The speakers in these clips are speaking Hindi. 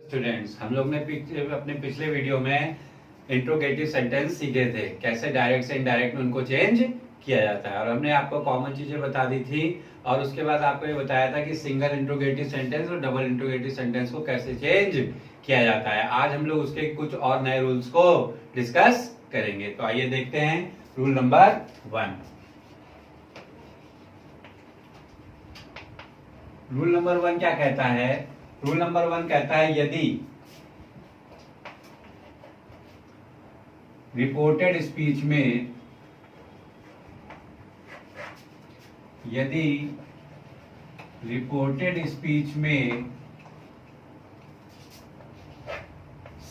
स्टूडेंट्स, हम लोग ने अपने पिछले वीडियो में इंट्रोगेटिव सेंटेंस सीखे थे, कैसे डायरेक्ट से इनडायरेक्ट में उनको चेंज किया जाता है। और हमने आपको कॉमन चीजें बता दी थी और उसके बाद आपको ये बताया था कि सिंगल इंट्रोगेटिव सेंटेंस और डबल इंट्रोगेटिव सेंटेंस को कैसे चेंज किया जाता है। आज हम लोग उसके कुछ और नए रूल्स को डिस्कस करेंगे। तो आइए देखते हैं रूल नंबर 1। रूल नंबर 1 क्या कहता है? रूल नंबर 1 कहता है यदि रिपोर्टेड स्पीच में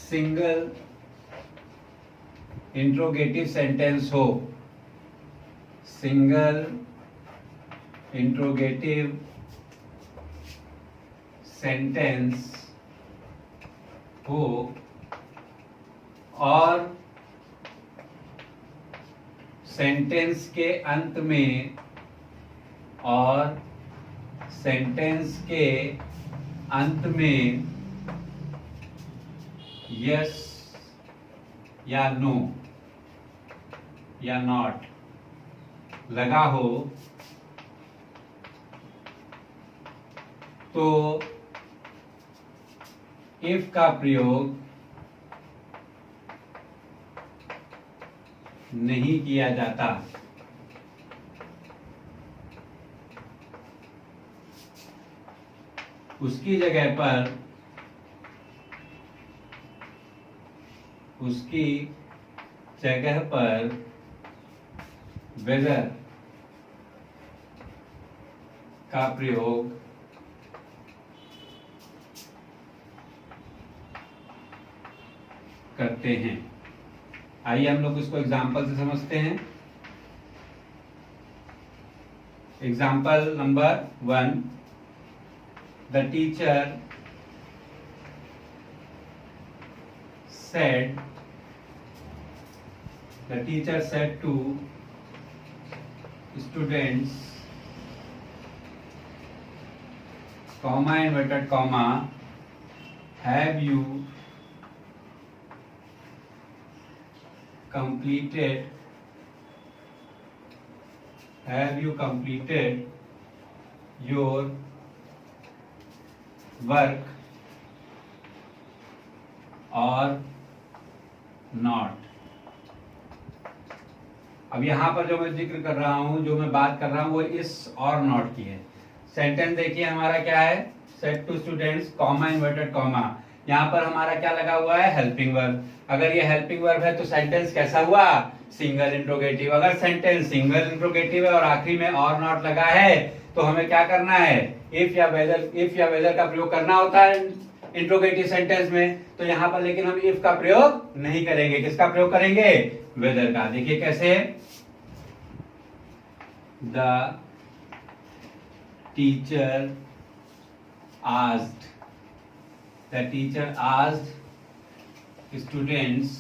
सिंगल इंट्रोगेटिव सेंटेंस हो, सिंगल इंट्रोगेटिव सेंटेंस हो और सेंटेंस के अंत में यस या नो या नॉट लगा हो, तो इफ का प्रयोग नहीं किया जाता। उसकी जगह पर वेदर का प्रयोग करते हैं। आइए हम लोग इसको एग्जाम्पल से समझते हैं। Example number 1, the teacher said to students, comma inverted comma, have you completed your work or not? अब यहां पर जो मैं जिक्र कर रहा हूं, जो मैं बात कर रहा हूं, वो इस और नॉट की है। सेंटेंस देखिए हमारा क्या है, said to students, comma inverted comma, यहाँ पर हमारा क्या लगा हुआ है, हेल्पिंग वर्ब। अगर ये हेल्पिंग वर्ब है तो सेंटेंस कैसा हुआ, सिंगल इंट्रोगेटिव। अगर सेंटेंस सिंगल इंट्रोगेटिव है और आखिरी में और नॉट लगा है तो हमें क्या करना है, इफ या वेदर का प्रयोग करना होता है इंट्रोगेटिव सेंटेंस में। तो यहाँ पर लेकिन हम इफ का प्रयोग नहीं करेंगे, किसका प्रयोग करेंगे, वेदर का। देखिए कैसे, the teacher asked students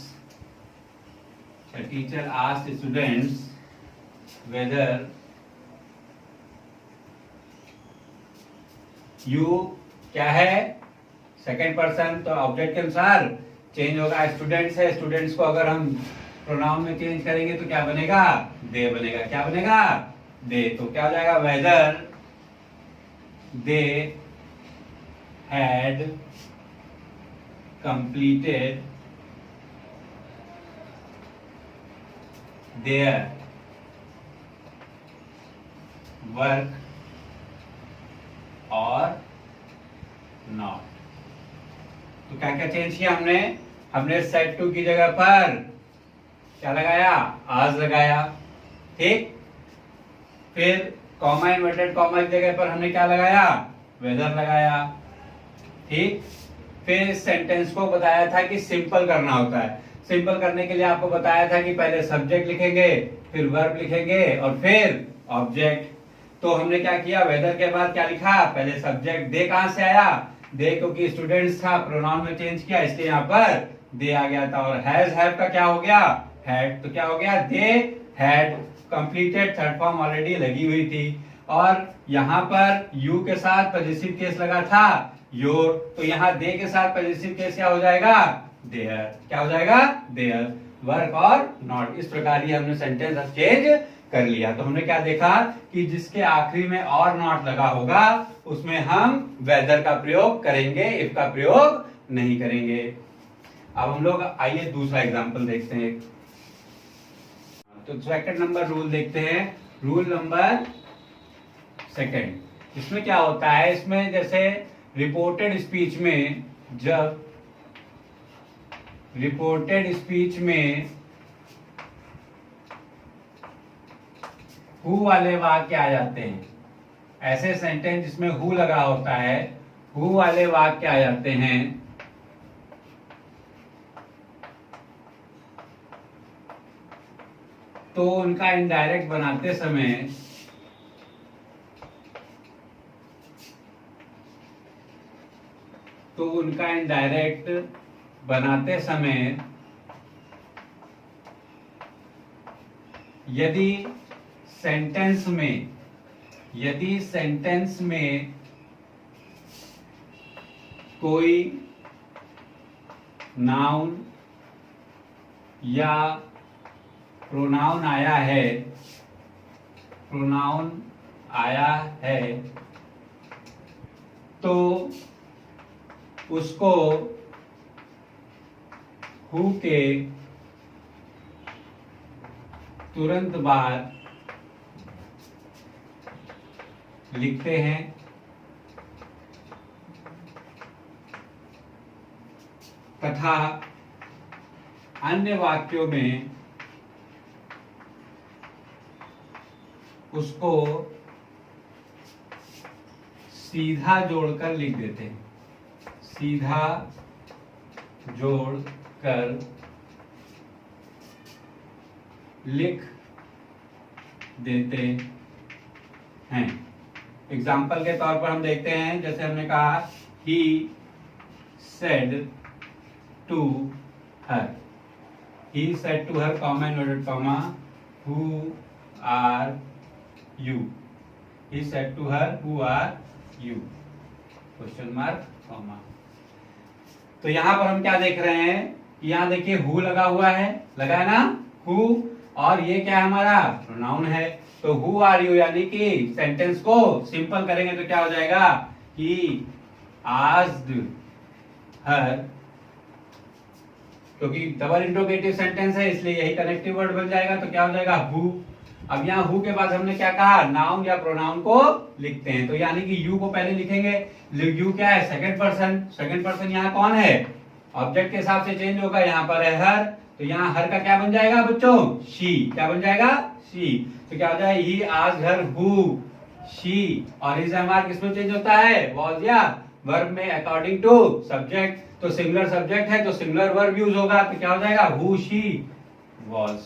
whether you क्या है, सेकेंड पर्सन, तो ऑब्जेक्ट के अनुसार चेंज होगा। स्टूडेंट्स है, स्टूडेंट्स को अगर हम प्रोनाउन में चेंज करेंगे तो क्या बनेगा, दे बनेगा। क्या बनेगा, दे। तो क्या हो जाएगा, whether they had completed their work or not। तो क्या क्या चेंज किया हमने सेड टू की जगह पर क्या लगाया, आज लगाया, ठीक। फिर कॉमा इन्वर्टेड कॉमा की जगह पर हमने क्या लगाया, वेदर लगाया, ठीक। फिर इस सेंटेंस को बताया था कि सिंपल करना होता है। सिंपल करने के लिए आपको बताया था कि पहले सब्जेक्ट लिखेंगे, फिर वर्ब लिखेंगे और फिर ऑब्जेक्ट। तो हमने क्या किया, वेदर के बाद क्या लिखा, पहले सब्जेक्ट। दे कहां से आया, दे क्योंकि स्टूडेंट्स था, प्रोनाउन में चेंज किया इसलिए यहाँ पर दे आ गया था। और हैव का क्या हो गया, हैड। तो क्या हो गया, they had completed, third form already लगी हुई थी। और यहाँ पर यू के साथ पॉजिटिव केस लगा था, योर, तो यहाँ दे के साथ पॉजिटिव केस क्या हो जाएगा, देयर। क्या हो जाएगा, देयर। वर्क और नॉट, इस प्रकार ही हमने सेंटेंस चेंज कर लिया। तो हमने क्या देखा कि जिसके आखिरी में और नॉट लगा होगा उसमें हम वेदर का प्रयोग करेंगे, इफ का प्रयोग नहीं करेंगे। अब हम लोग आइए दूसरा एग्जांपल देखते हैं। तो सेकंड नंबर रूल देखते हैं, रूल नंबर सेकंड। इसमें क्या होता है, इसमें जैसे रिपोर्टेड स्पीच में, जब रिपोर्टेड स्पीच में हु वाले वाक्य आ जाते हैं, ऐसे सेंटेंस जिसमें हु लगा होता है, हु वाले वाक्य आ जाते हैं, तो उनका इनडायरेक्ट बनाते समय यदि सेंटेंस में कोई नाउन या प्रोनाउन आया है तो उसको हु के तुरंत बाद लिखते हैं, तथा अन्य वाक्यों में उसको सीधा जोड़कर लिख देते हैं, सीधा जोड़कर लिख देते हैं। एग्जाम्पल के तौर पर हम देखते हैं, जैसे हमने कहा he said to her, he said to her, comma inverted comma, who are you, he said to her who are you, question mark comma. तो यहां पर हम क्या देख रहे हैं, यहां देखिए हु लगा हुआ है, लगा है ना हु, और ये क्या है हमारा प्रोनाउन है। तो हु आर यू यानी कि सेंटेंस को सिंपल करेंगे तो क्या हो जाएगा, ही आस्क्ड हर, क्योंकि डबल इंट्रोगेटिव सेंटेंस है इसलिए यही कनेक्टिव वर्ड बन जाएगा, तो क्या हो जाएगा हु। अब यहाँ हु के बाद हमने क्या कहा, नाउन या प्रोनाउन को लिखते हैं, तो यानी कि यू को पहले लिखेंगे। यू क्या है, सेकंड पर्सन, सेकंड पर्सन यहाँ कौन है, ऑब्जेक्ट के हिसाब से चेंज होगा, यहाँ पर है हर, तो यहाँ हर का क्या बन जाएगा बच्चों, शी, क्या बन जाएगा, शी। तो क्या हो जाएगा, he asked her who she, और इज एम आर किसमें चेंज होता है, वॉज या वर्ब में अकॉर्डिंग टू सब्जेक्ट, तो सिंगुलर सब्जेक्ट है तो सिंगुलर वर्ब यूज होगा, तो क्या हो जाएगा who she was,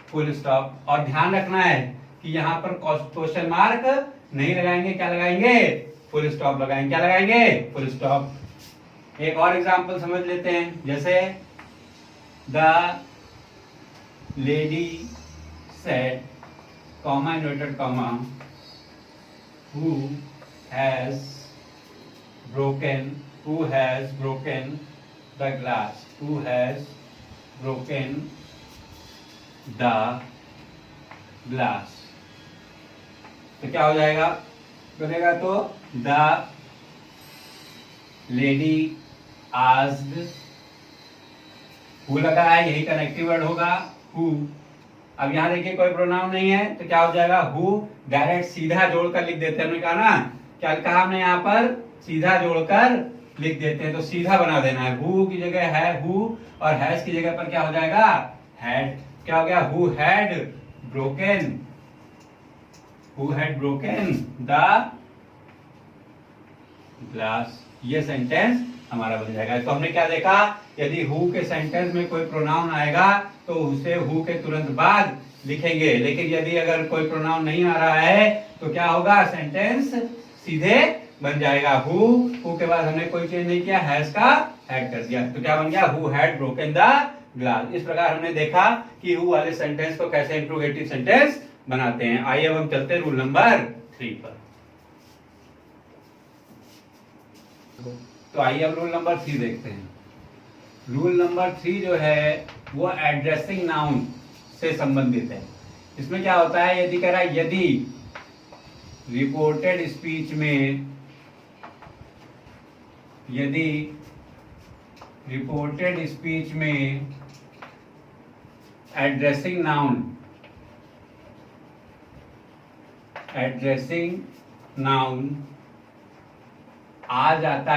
full stop. और ध्यान रखना है कि यहाँ पर क्वेश्चन मार्क नहीं लगाएंगे, क्या लगाएंगे, फुल स्टॉप लगाएंगे, क्या लगाएंगे, फुल स्टॉप। एक और एग्जांपल समझ लेते हैं, जैसे the lady said, comma inverted comma, who has broken the glass, who has broken the glass। तो क्या हो जाएगा, बनेगा तो द लेडी आस्क्ड, हु लगा है यही कनेक्टिव वर्ड होगा हु। अब यहाँ देखिए कोई प्रोनाउन नहीं है तो क्या हो जाएगा, हु डायरेक्ट सीधा जोड़कर लिख देते हैं, हमने कहा ना, क्या कहा हमने यहाँ पर सीधा जोड़कर लिख देते हैं, तो सीधा बना देना है, हु की जगह है हु और हैज की जगह पर क्या हो जाएगा, हैड। क्या हो गया, who had broken the glass, ये सेंटेंस हमारा बन जाएगा। तो हमने क्या देखा, यदि हु के सेंटेंस में कोई प्रोनाउन आएगा तो उसे हु के तुरंत बाद लिखेंगे, लेकिन यदि अगर कोई प्रोनाउन नहीं आ रहा है तो क्या होगा, सेंटेंस सीधे बन जाएगा, हु के बाद हमने कोई चेंज नहीं किया, हैज का हैड कर दिया, तो क्या बन गया, who had broken the glass. इस प्रकार हमने देखा कि हु वाले सेंटेंस को कैसे इंट्रोगेटिव सेंटेंस बनाते हैं। आइए अब हम चलते हैं रूल नंबर 3 पर। तो आइए अब रूल नंबर 3 देखते हैं। रूल नंबर 3 जो है वो एड्रेसिंग नाउन से संबंधित है। इसमें क्या होता है, यदि कह रहा है यदि रिपोर्टेड स्पीच में, यदि रिपोर्टेड स्पीच में एड्रेसिंग नाउन आ जाता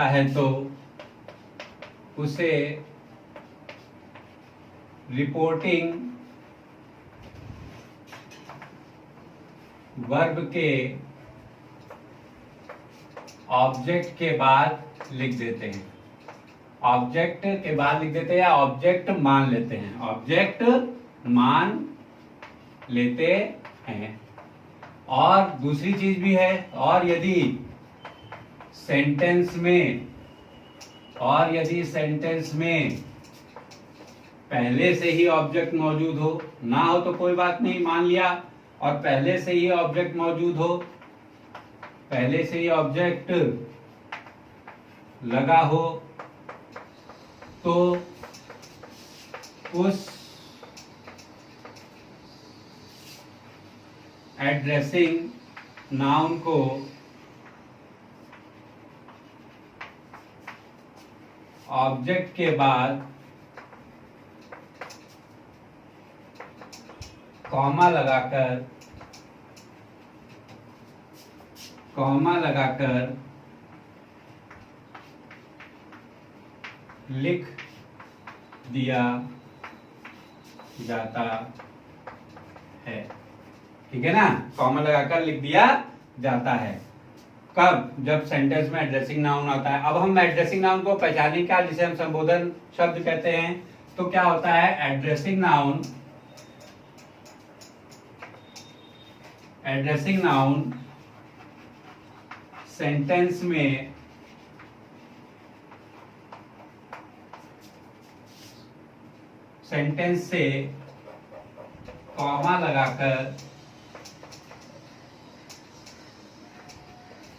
है तो उसे रिपोर्टिंग वर्ब के ऑब्जेक्ट के बाद लिख देते हैं। ऑब्जेक्ट के बाद लिख देते हैं या ऑब्जेक्ट मान लेते हैं, ऑब्जेक्ट मान लेते हैं। और दूसरी चीज भी है, और यदि सेंटेंस में पहले से ही ऑब्जेक्ट मौजूद हो, ना हो तो कोई बात नहीं, मान लिया, और पहले से ही ऑब्जेक्ट मौजूद हो, पहले से ही ऑब्जेक्ट लगा हो, तो उस एड्रेसिंग नाउन को ऑब्जेक्ट के बाद कॉमा लगाकर लिख दिया जाता है। ठीक है ना, कॉमा लगाकर लिख दिया जाता है। कब? जब सेंटेंस में एड्रेसिंग नाउन आता है। अब हम एड्रेसिंग नाउन को पहचाने का, जिसे हम संबोधन शब्द कहते हैं, तो क्या होता है, एड्रेसिंग नाउन सेंटेंस से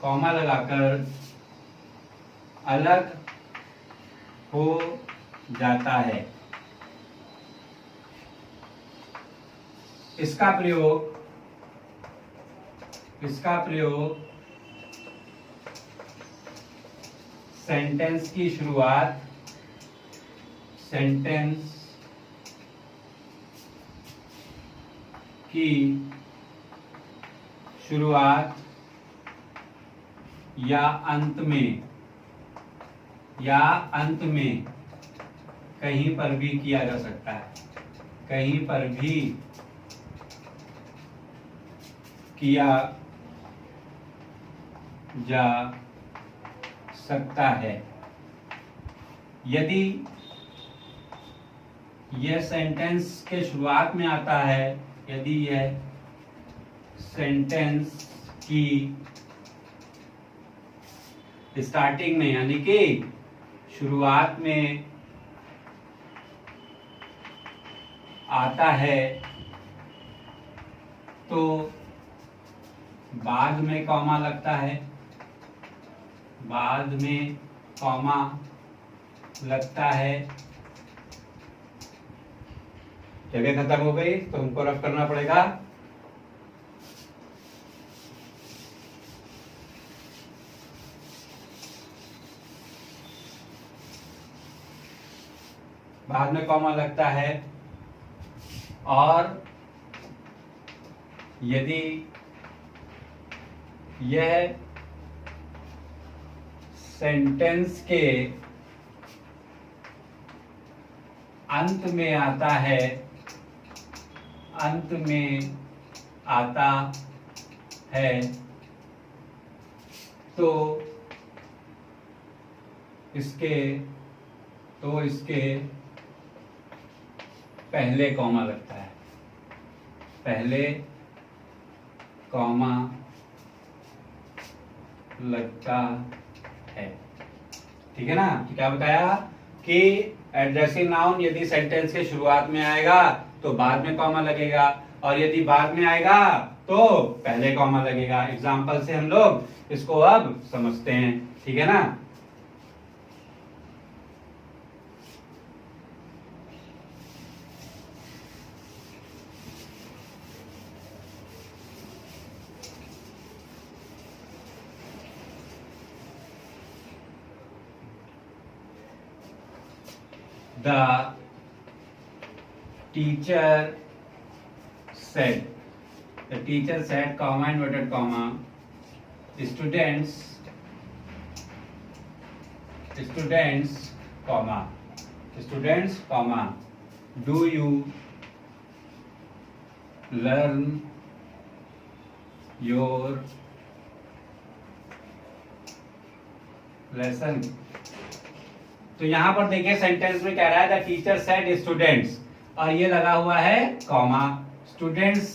कॉमा लगाकर अलग हो जाता है। इसका प्रयोग सेंटेंस की शुरुआत या अंत में कहीं पर भी किया जा सकता है, कहीं पर भी किया जा सकता है। यदि यह सेंटेंस के शुरुआत में आता है, यदि यह सेंटेंस की स्टार्टिंग में, यानी कि शुरुआत में आता है, तो बाद में कॉमा लगता है, बाद में कॉमा लगता है। जगह खत्म हो गई तो हमको रफ करना पड़ेगा। बाद में कॉमा लगता है, और यदि यह सेंटेंस के अंत में आता है, तो इसके पहले कॉमा लगता है, पहले कॉमा लगता है। ठीक है ना, तो क्या बताया कि एड्रेसिंग नाउन यदि सेंटेंस के शुरुआत में आएगा तो बाद में कॉमा लगेगा, और यदि बाद में आएगा तो पहले कॉमा लगेगा। एग्जाम्पल से हम लोग इसको अब समझते हैं, ठीक है ना। The teacher said, the teacher said, comma, inverted comma, students, comma, students, comma, do you learn your lesson? तो यहां पर देखिए सेंटेंस में कह रहा है द टीचर सेड स्टूडेंट्स, और ये लगा हुआ है comma, students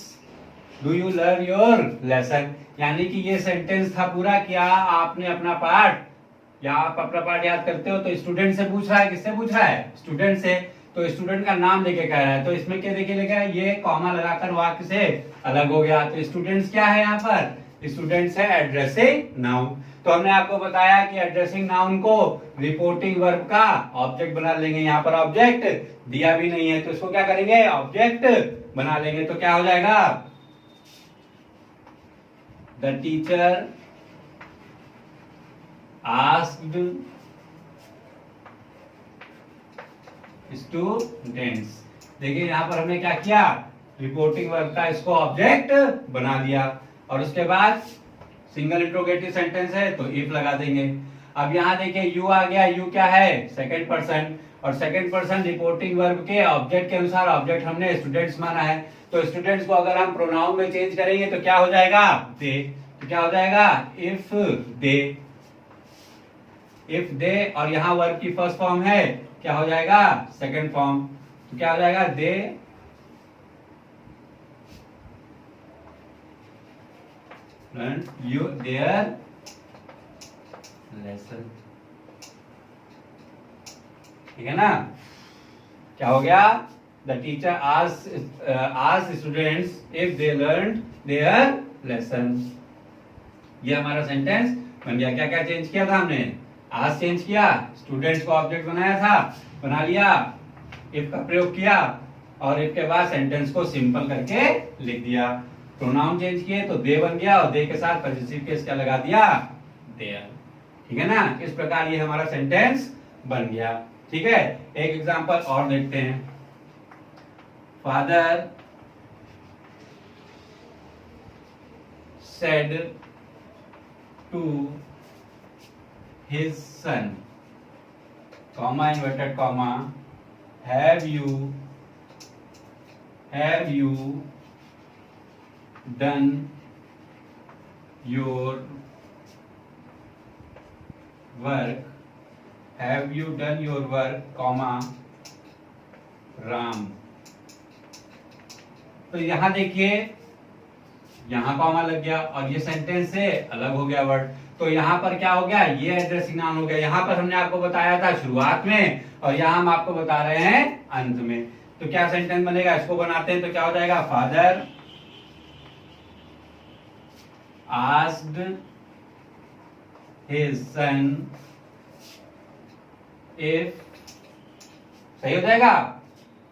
do you learn your lesson, यानी कि ये सेंटेंस था पूरा, क्या आपने अपना पाठ या आप अपना पाठ याद करते हो। तो स्टूडेंट से पूछ रहा है, किससे पूछ रहा है, स्टूडेंट से। तो स्टूडेंट का नाम लेके कह रहा है, तो इसमें क्या देखिए लिखा है, ये कॉमा लगाकर वाक्य से अलग हो गया। तो स्टूडेंट्स क्या है यहाँ पर, स्टूडेंट्स है एड्रेसिंग नाउन। तो हमने आपको बताया कि एड्रेसिंग नाउन को रिपोर्टिंग वर्ब का ऑब्जेक्ट बना लेंगे। यहाँ पर ऑब्जेक्ट दिया भी नहीं है, तो इसको क्या करेंगे, ऑब्जेक्ट बना लेंगे। तो क्या हो जाएगा, द टीचर आस्क्ड स्टूडेंट्स। देखिए यहां पर हमने क्या किया, रिपोर्टिंग वर्ब का इसको ऑब्जेक्ट बना दिया, और उसके बाद सिंगल इंट्रोगेटिव सेंटेंस है तो इफ लगा देंगे। अब यहां देखिए यू आ गया, यू क्या है, सेकंड पर्सन, और सेकंड पर्सन रिपोर्टिंग वर्ब के ऑब्जेक्ट के अनुसार ऑब्जेक्ट हमने स्टूडेंट्स माना है। तो स्टूडेंट्स को अगर हम प्रोनाउन में चेंज करेंगे तो क्या हो जाएगा, दे। तो क्या हो जाएगा, इफ दे, इफ दे, और यहाँ वर्ब की फर्स्ट फॉर्म है, क्या हो जाएगा, सेकंड फॉर्म। तो क्या हो जाएगा, दे learn you their lesson, ठीक है ना। क्या हो गया, the teacher asked students if they learned their lesson। ये हमारा सेंटेंस बन गया। क्या क्या चेंज किया था हमने, आज चेंज किया, स्टूडेंट्स को ऑब्जेक्ट बनाया था, बना लिया, इफ का प्रयोग किया, और इफ के बाद सेंटेंस को सिंपल करके लिख दिया। प्रोनाउन चेंज किए तो दे बन गया, और दे के साथ पॉजिटिव केस क्या लगा दिया, देयर, ठीक है ना। इस प्रकार ये हमारा सेंटेंस बन गया, ठीक है। एक एग्जांपल और देखते हैं। Father said to his son, comma, inverted comma, have you done your work, have you done your work, comma, Ram. तो यहां देखिए, यहां कॉमा लग गया और ये सेंटेंस से अलग हो गया वर्ड। तो यहाँ पर क्या हो गया, ये एड्रेसिंग नाउन हो गया। यहाँ पर हमने आपको बताया था शुरुआत में, और यहाँ हम आपको बता रहे हैं अंत में। तो क्या सेंटेंस बनेगा, इसको बनाते हैं तो क्या हो जाएगा, father asked his son if, सही हो जाएगा,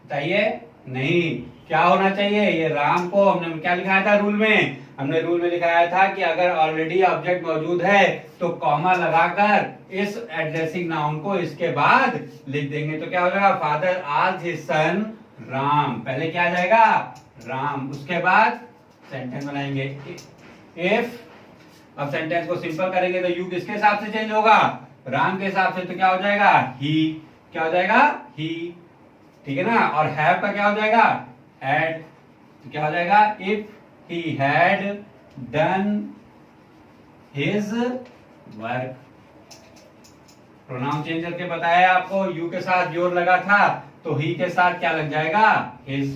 बताइए। नहीं, क्या होना चाहिए, ये राम को हमने क्या लिखाया था रूल में, हमने रूल में लिखाया था कि अगर ऑलरेडी ऑब्जेक्ट मौजूद है तो कॉमा लगाकर इस एड्रेसिंग नाउन को इसके बाद लिख देंगे। तो क्या हो जाएगा, father asked his son Ram, पहले क्या आ जाएगा, राम, उसके बाद सेंटेंस बनाएंगे इफ। अब सेंटेंस को सिंपल करेंगे तो यू किसके हिसाब से चेंज होगा, राम के हिसाब से। तो क्या हो जाएगा, ही, क्या हो जाएगा, ही, ठीक है ना। और हैव का क्या हो जाएगा, हैड। तो क्या हो जाएगा, if he had done his work। Pronoun change करके बताया आपको, यू के साथ योर लगा था तो ही के साथ क्या लग जाएगा, his।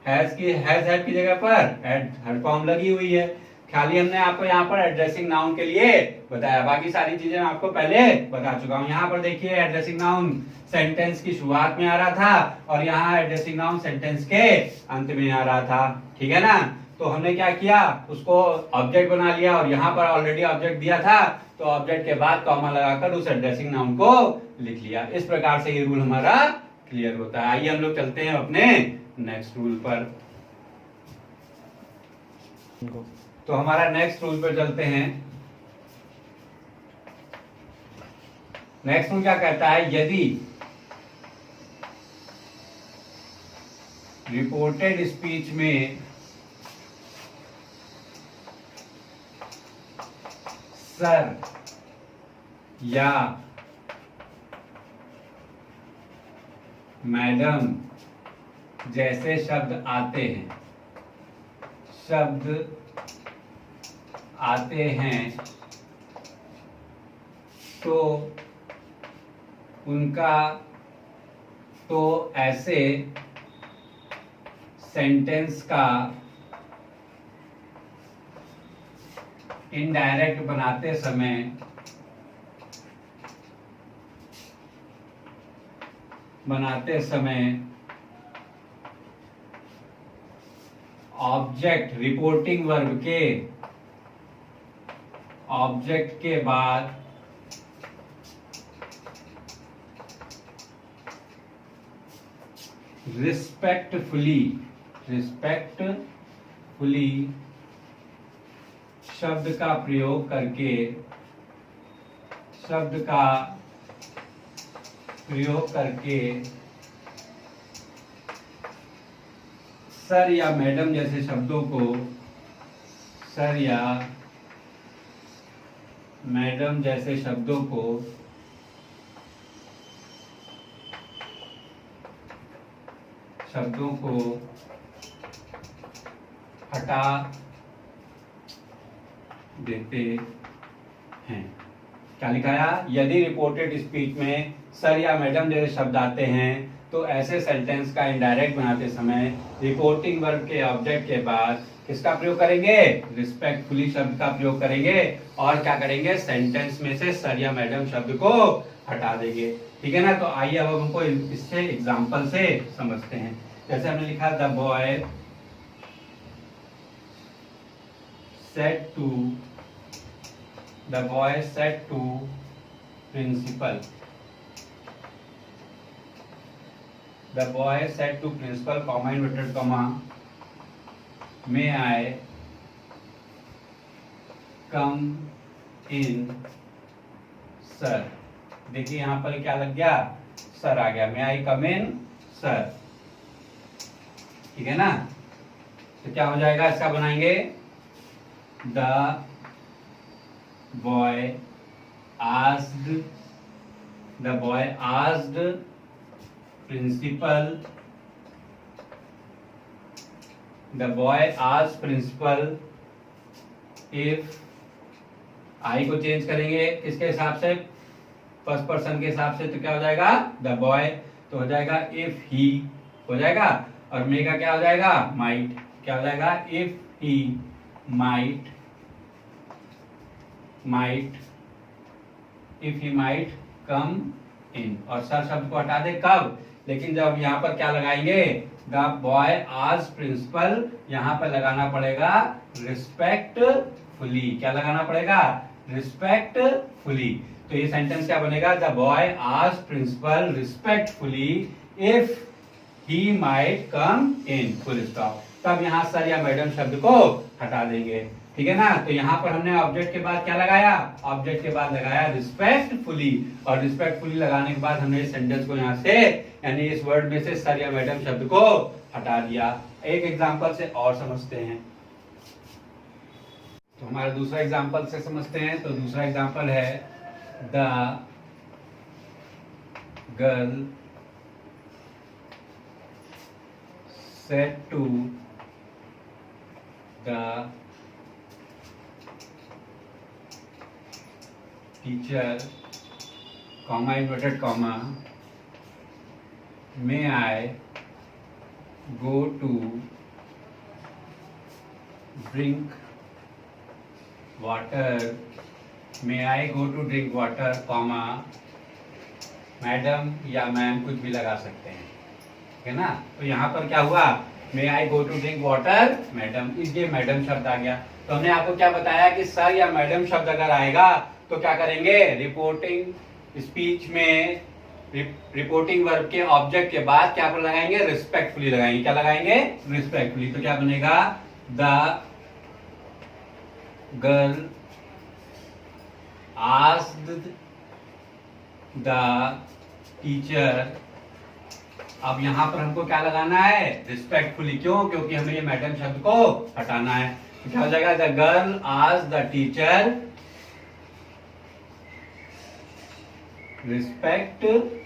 हैज की, हैज की जगह पर हेड फॉर्म लगी हुई है। खाली हमने आपको यहाँ पर एड्रेसिंग नाउन के लिए बताया, बाकी सारी चीजें मैं आपको पहले बता चुका हूँ। यहाँ पर देखिए एड्रेसिंग नाउन सेंटेंस की शुरुआत में आ रहा था, और यहाँ एड्रेसिंग नाउन सेंटेंस के अंत में आ रहा था, ठीक है ना। तो हमने क्या किया, उसको ऑब्जेक्ट बना लिया और यहाँ पर ऑलरेडी ऑब्जेक्ट दिया था, तो ऑब्जेक्ट के बाद कॉमा लगाकर उस एड्रेसिंग नाउन को लिख लिया। इस प्रकार से ये रूल हमारा क्लियर होता है। आइए हम लोग चलते हैं अपने नेक्स्ट रूल पर। तो हमारा नेक्स्ट रूल पर चलते हैं। नेक्स्ट रूल क्या कहता है, यदि रिपोर्टेड स्पीच में सर या मैडम जैसे शब्द आते हैं तो ऐसे सेंटेंस का इनडायरेक्ट बनाते समय ऑब्जेक्ट रिपोर्टिंग वर्ब के ऑब्जेक्ट के बाद रिस्पेक्टफुली शब्द का प्रयोग करके सर या मैडम जैसे शब्दों को हटा देते हैं। क्या लिखाया, यदि रिपोर्टेड स्पीच में सर या मैडम जैसे शब्द आते हैं तो ऐसे सेंटेंस का इनडायरेक्ट बनाते समय रिपोर्टिंग वर्ब के ऑब्जेक्ट के बाद किसका प्रयोग करेंगे, रिस्पेक्टफुली शब्द का प्रयोग करेंगे और क्या करेंगे, सेंटेंस में से सर या मैडम शब्द को हटा देंगे। ठीक है ना। तो आइए अब हमको इससे एग्जांपल से समझते हैं। जैसे हमने लिखा the boy said to principal comma inverted comma may I come in sir। देखिए यहां पर क्या लग गया, सर आ गया, may I come in sir। ठीक है ना। तो क्या हो जाएगा, इसका बनाएंगे the boy asked principal if I को चेंज करेंगे किसके हिसाब से, फर्स्ट पर्सन के हिसाब से, तो क्या हो जाएगा द बॉय, तो हो जाएगा इफ ही हो जाएगा, और मे का क्या हो जाएगा माइट, क्या हो जाएगा इफ ही माइट कम इन, और सर शब्द को हटा दे कब, लेकिन जब यहाँ पर क्या लगाएंगे, द बॉय आज प्रिंसिपल, यहाँ पर लगाना पड़ेगा रिस्पेक्टफुली, क्या लगाना पड़ेगा रिस्पेक्टफुली। तो ये सेंटेंस क्या बनेगा, द बॉय आज principal respectfully if he might come in, full stop. तब यहाँ सर या मैडम शब्द को हटा देंगे। ठीक है ना। तो यहाँ पर हमने ऑब्जेक्ट के बाद क्या लगाया, ऑब्जेक्ट के बाद लगाया रिस्पेक्टफुली, और रिस्पेक्टफुली लगाने के बाद हमने इस सेंटेंस को यहाँ से, यानी इस वर्ड में से सर या मैडम शब्द को हटा दिया। एक एग्जांपल से और समझते हैं। तो हमारा दूसरा एग्जांपल से समझते हैं। तो दूसरा एग्जांपल है the girl said to the teacher, comma inverted comma, may I go to drink water, may I go to drink water, comma, madam या मैम कुछ भी लगा सकते हैं। ठीक है ना। तो यहाँ पर क्या हुआ, may I go to drink water madam, इसलिए मैडम शब्द आ गया। तो हमने आपको क्या बताया कि सर या मैडम शब्द अगर आएगा तो क्या करेंगे, रिपोर्टिंग स्पीच में रिपोर्टिंग वर्ब के ऑब्जेक्ट के बाद क्या पर लगाएंगे, रिस्पेक्टफुली लगाएंगे। क्या लगाएंगे, रिस्पेक्टफुली। तो क्या बनेगा, the girl asked the teacher. अब यहां पर हमको क्या लगाना है, रिस्पेक्टफुली। क्यों, क्योंकि हमें ये मैडम शब्द को हटाना है। तो क्या हो जाएगा, the girl asked the teacher respectfully.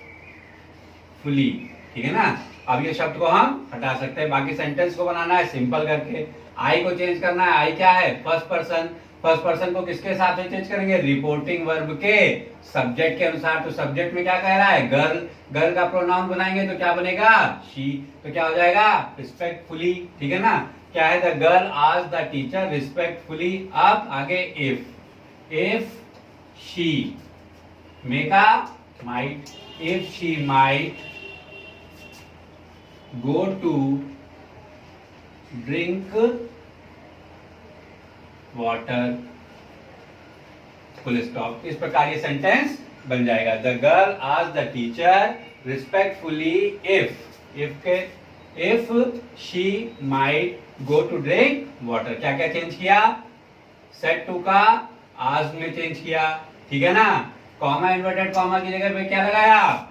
ठीक है ना। अब ये शब्द को हम हटा सकते हैं। बाकी सेंटेंस को बनाना है सिंपल करके। आई को चेंज करना है। आई क्या है, फर्स्ट पर्सन। फर्स्ट पर्सन को किसके साथ में चेंज करेंगे, रिपोर्टिंग वर्ब के सब्जेक्ट के अनुसार। तो सब्जेक्ट में क्या कह रहा है, गर्ल। गर्ल का प्रोनाउन बनाएंगे तो क्या बनेगा, शी। तो क्या हो जाएगा, रिस्पेक्टफुली। ठीक है ना। क्या है, the girl asked the teacher respectfully. अब आगे इफ शी, मे का might, if she might go to drink water, full stop. इस प्रकार ये सेंटेंस बन जाएगा। The girl asked the teacher respectfully if she might go to drink water. क्या क्या चेंज किया, सेट टू का आज में चेंज किया। ठीक है ना। कॉमा, इन्वर्टेड कॉमा की जगह पे क्या लगाया,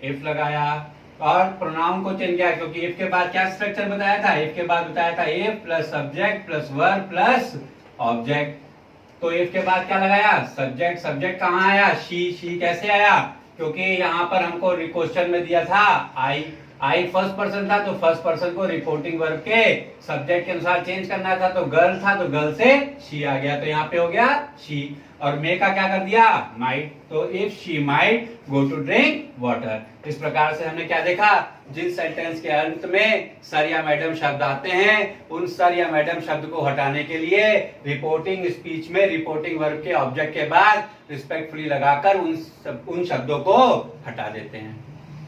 इफ लगाया। और प्रोनाउन को चेंज किया, क्योंकि इफ के बाद क्या स्ट्रक्चर बताया था, इफ के बाद बताया था if plus subject plus verb plus object. तो इफ के बाद क्या लगाया, सब्जेक्ट। सब्जेक्ट कहाँ आया, शी कैसे आया, क्योंकि यहाँ पर हमको क्वेश्चन में दिया था आई फर्स्ट पर्सन था, तो फर्स्ट पर्सन को रिपोर्टिंग वर्ब के सब्जेक्ट के अनुसार चेंज करना था। तो गर्ल था तो गर्ल से शी आ गया, तो यहाँ पे हो गया शी। और मे का क्या कर दिया, माइट। तो if she might go to drink water. इस प्रकार से हमने क्या देखा, जिन सेंटेंस के अंत में सर या मैडम शब्द आते हैं, उन सर या मैडम शब्द को हटाने के लिए रिपोर्टिंग स्पीच में रिपोर्टिंग वर्ब के ऑब्जेक्ट के बाद रिस्पेक्टफुली लगाकर उन शब्दों को हटा देते हैं।